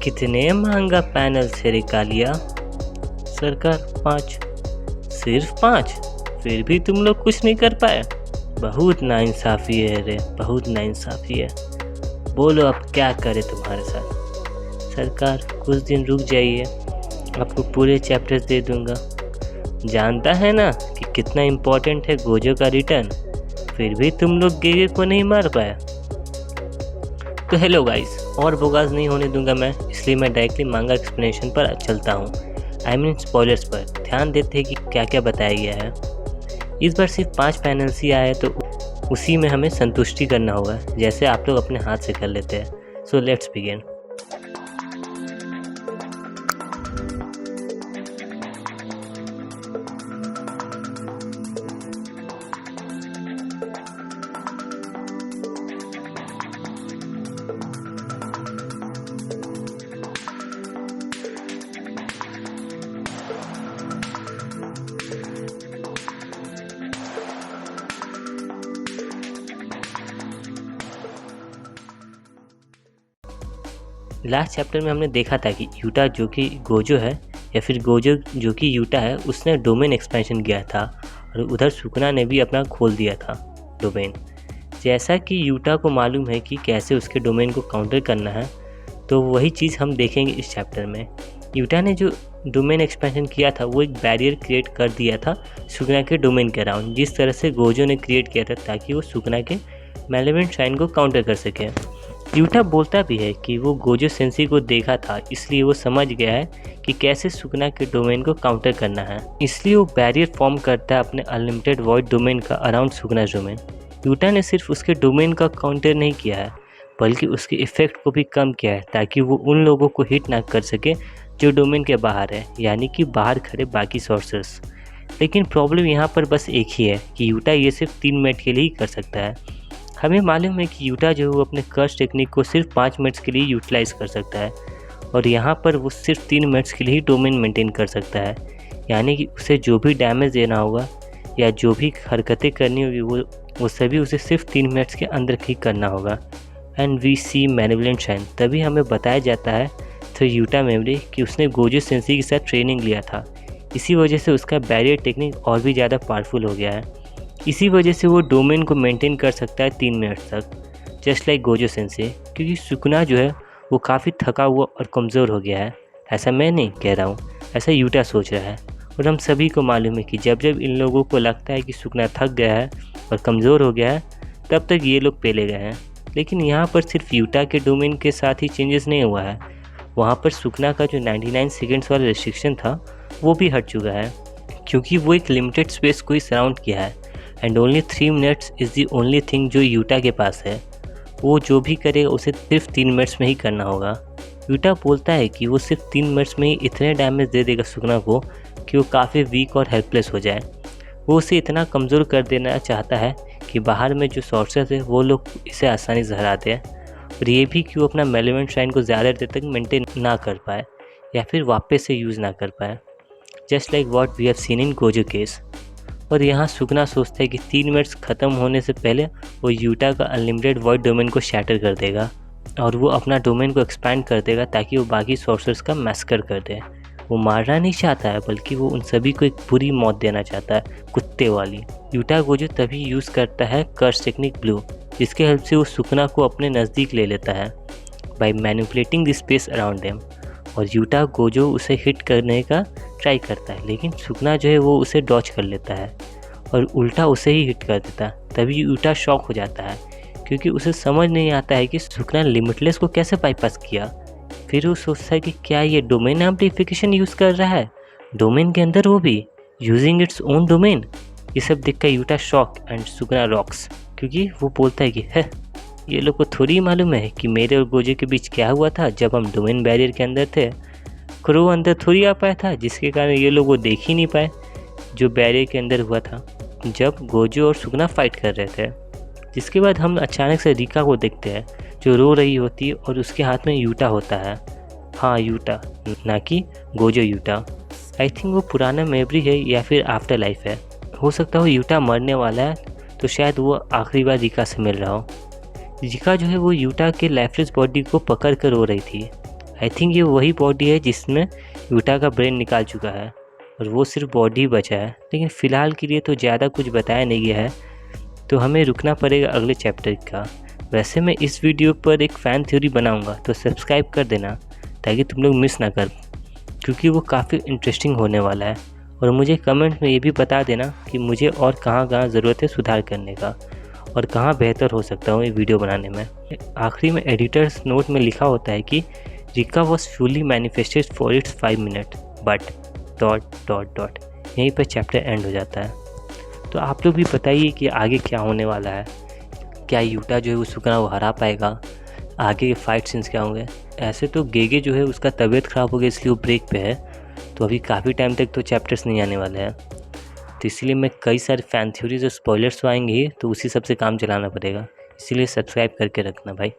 कितने महंगा पैनल से निकालिया? सरकार 5। सिर्फ 5? फिर भी तुम लोग कुछ नहीं कर पाए? बहुत नाइंसाफ़ी है रे, बहुत नाइंसाफ़ी है। बोलो अब क्या करें तुम्हारे साथ? सरकार कुछ दिन रुक जाइए, आपको पूरे चैप्टर्स दे दूंगा। जानता है ना कि कितना इम्पोर्टेंट है गोजो का रिटर्न, फिर भी तुम लोग गेगे को नहीं मार पाए। तो हेलो गाइस, और बोगास नहीं होने दूंगा मैं, इसलिए मैं डायरेक्टली मांगा एक्सप्लेनेशन पर चलता हूँ। आई मीन स्पॉयलर्स पर ध्यान देते हैं कि क्या क्या बताया गया है। इस बार सिर्फ 5 पैनल्स ही आए तो उसी में हमें संतुष्टि करना होगा, जैसे आप लोग अपने हाथ से कर लेते हैं। So let's begin. Last chapter में हमने देखा था कि यूटा जो कि गोजो है या फिर गोजो जो कि यूटा है, उसने डोमेन एक्सपेंशन किया था और उधर सुकना ने भी अपना खोल दिया था डोमेन। जैसा कि यूटा को मालूम है कि कैसे उसके डोमेन को काउंटर करना है, तो वही चीज़ हम देखेंगे इस चैप्टर में। यूटा ने जो डोमेन एक्सपेंशन किया था वो एक बैरियर क्रिएट कर दिया था सुकना के डोमेन के अराउंड, जिस तरह से गोजो ने क्रिएट किया था ताकि वो सुकना के मेलेवेंट शाइन को काउंटर कर सके। यूटा बोलता भी है कि वो गोजो सेंसी को देखा था, इसलिए वो समझ गया है कि कैसे सुकना के डोमेन को काउंटर करना है, इसलिए वो बैरियर फॉर्म करता है अपने अनलिमिटेड वॉइड डोमेन का अराउंड सुकना डोमेन। यूटा ने सिर्फ उसके डोमेन का काउंटर नहीं किया है, बल्कि उसके इफेक्ट को भी कम किया है ताकि वो उन लोगों को हिट ना कर सके जो डोमेन के बाहर है, यानी कि बाहर खड़े बाकी सोर्सेस। लेकिन प्रॉब्लम यहाँ पर बस एक ही है कि यूटा ये सिर्फ 3 मिनट के लिए ही कर सकता है। हमें मालूम है कि यूटा जो है वो अपने कर्स टेक्निक को सिर्फ 5 मिनट्स के लिए यूटिलाइज़ कर सकता है, और यहाँ पर वो सिर्फ 3 मिनट्स के लिए ही डोमेन मेंटेन कर सकता है, यानी कि उसे जो भी डैमेज देना होगा या जो भी हरकतें करनी होगी वो सभी उसे सिर्फ 3 मिनट्स के अंदर ही करना होगा। एंड वी सी मैनिपुलेंट शाइन, तभी हमें बताया जाता है थ्रू यूटा मेमोरी कि उसने गोजो सेंसी के साथ ट्रेनिंग लिया था। इसी वजह से उसका बैरियर टेक्निक और भी ज़्यादा पावरफुल हो गया है। इसी वजह से वो डोमेन को मेंटेन कर सकता है 3 मिनट तक, जस्ट लाइक गोजो सेंसे। क्योंकि सुकना जो है वो काफ़ी थका हुआ और कमज़ोर हो गया है। ऐसा मैं नहीं कह रहा हूँ, ऐसा यूटा सोच रहा है। और हम सभी को मालूम है कि जब जब इन लोगों को लगता है कि सुकना थक गया है और कमज़ोर हो गया है, तब तक ये लोग पेले गए हैं। लेकिन यहाँ पर सिर्फ यूटा के डोमेन के साथ ही चेंजेस नहीं हुआ है, वहाँ पर सुकना का जो 99 सेकेंड्स वाला रिस्ट्रिक्शन था वो भी हट चुका है, क्योंकि वो एक लिमिटेड स्पेस को ही सराउंड किया है। And only 3 minutes is the only thing जो यूटा के पास है। वो जो भी करेगा उसे सिर्फ 3 मिनट्स में ही करना होगा। यूटा बोलता है कि वो सिर्फ 3 मिनट्स में ही इतने डैमेज दे देगा सुकना को कि वो काफ़ी वीक और हेल्पलेस हो जाए। वो उसे इतना कमज़ोर कर देना चाहता है कि बाहर में जो सोर्सेस है वो लोग इसे आसानी से हराते हैं, और ये भी कि वो अपना मेलेवेंट शाइन को ज़्यादा देर तक मेंटेन ना कर पाए या फिर वापस से यूज़ ना कर पाए, just like what we have seen in Gojo case. और यहाँ सुकना सोचता है कि 3 मिनट्स ख़त्म होने से पहले वो यूटा का अनलिमिटेड वॉइड डोमेन को शैटर कर देगा और वो अपना डोमेन को एक्सपैंड कर देगा ताकि वो बाकी सोर्सर्स का मैस्कर कर दे। वो मारना नहीं चाहता है, बल्कि वो उन सभी को एक बुरी मौत देना चाहता है, कुत्ते वाली। यूटा गोजो तभी यूज़ करता है कर्स टेक्निक ब्लू, जिसके हेल्प से वो सुकना को अपने नज़दीक ले लेता है by manipulating the space around him. और यूटा गोजो उसे हिट करने का ट्राई करता है, लेकिन सुकना जो है वो उसे डॉच कर लेता है और उल्टा उसे ही हिट कर देता है। तभी यूटा शॉक हो जाता है, क्योंकि उसे समझ नहीं आता है कि सुकना लिमिटलेस को कैसे बाईपास किया। फिर वो सोचता है कि क्या ये डोमेन एम्प्लीफिकेशन यूज़ कर रहा है, डोमेन के अंदर वो भी यूजिंग इट्स ओन डोमेन। ये सब देखकर Yuta shock and Sukuna rocks, क्योंकि वो बोलता है कि है ये लोग को थोड़ी मालूम है कि मेरे और गोजो के बीच क्या हुआ था जब हम डोमेन बैरियर के अंदर थे। क्रो अंदर थोड़ी आ पाया था, जिसके कारण ये लोग वो देख ही नहीं पाए जो बैरियर के अंदर हुआ था जब गोजो और सुकना फाइट कर रहे थे। जिसके बाद हम अचानक से रिका को देखते हैं जो रो रही होती है और उसके हाथ में यूटा होता है। हाँ यूटा, ना कि गोजो यूटा। आई थिंक वो पुराना मेमोरी है या फिर आफ्टर लाइफ है। हो सकता हो यूटा मरने वाला है, तो शायद वो आखिरी बार रिका से मिल रहा हो। रिका जो है वो यूटा के लाइफलेस बॉडी को पकड़ कर रो रही थी। आई थिंक ये वही बॉडी है जिसमें यूटा का ब्रेन निकाल चुका है और वो सिर्फ बॉडी ही बचा है। लेकिन फ़िलहाल के लिए तो ज़्यादा कुछ बताया नहीं गया है, तो हमें रुकना पड़ेगा अगले चैप्टर का। वैसे मैं इस वीडियो पर एक फ़ैन थ्योरी बनाऊंगा, तो सब्सक्राइब कर देना ताकि तुम लोग मिस ना कर, क्योंकि वो काफ़ी इंटरेस्टिंग होने वाला है। और मुझे कमेंट में ये भी बता देना कि मुझे और कहाँ ज़रूरत है सुधार करने का और कहाँ बेहतर हो सकता हूँ ये वीडियो बनाने में। आखिरी में एडिटर्स नोट में लिखा होता है कि Rica was fully manifested for its 5 minute but ... यहीं पर चैप्टर एंड हो जाता है। तो आप लोग भी बताइए कि आगे क्या होने वाला है। क्या यूटा जो है वो सुकना वो हरा पाएगा? आगे के फाइट सीन्स क्या होंगे? ऐसे तो गेगे जो है उसका तबीयत ख़राब हो गया इसलिए वो ब्रेक पे है, तो अभी काफ़ी टाइम तक तो चैप्टर्स नहीं आने वाले हैं। तो इसीलिए मैं कई सारे फ़ैन थ्योरीज और स्पॉयलर्स तो आएंगे ही, तो उसी सब से काम चलाना पड़ेगा। इसीलिए सब्सक्राइब करके रखना भाई।